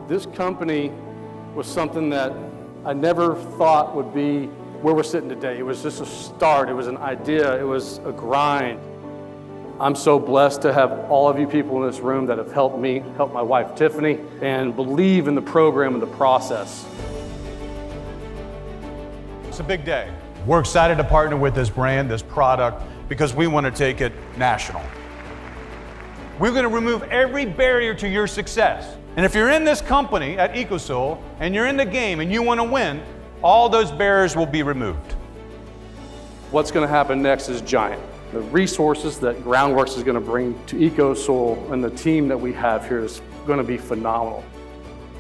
This company was something that I never thought would be where we're sitting today. It was just a start, it was an idea, it was a grind. I'm so blessed to have all of you people in this room that have helped me, helped my wife Tiffany, and believe in the program and the process. It's a big day. We're excited to partner with this brand, this product, because we want to take it national. We're going to remove every barrier to your success. And if you're in this company at EcoSoil and you're in the game and you want to win, all those barriers will be removed. What's going to happen next is giant. The resources that Groundworks is going to bring to EcoSoil and the team that we have here is going to be phenomenal.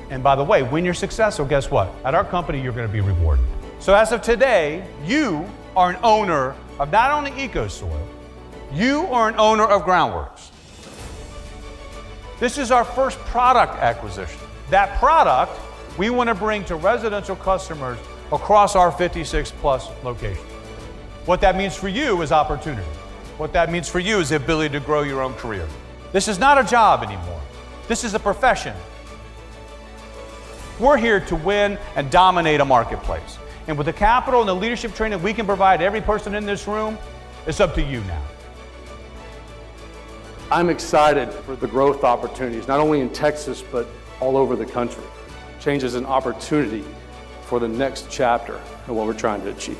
And by the way, when you're successful, guess what? At our company, you're going to be rewarded. So as of today, you are an owner of not only EcoSoil, you are an owner of Groundworks. This is our first product acquisition. That product we want to bring to residential customers across our 56 plus locations. What that means for you is opportunity. What that means for you is the ability to grow your own career. This is not a job anymore. This is a profession. We're here to win and dominate a marketplace. And with the capital and the leadership training we can provide every person in this room, it's up to you now. I'm excited for the growth opportunities, not only in Texas, but all over the country. Change is an opportunity for the next chapter of what we're trying to achieve.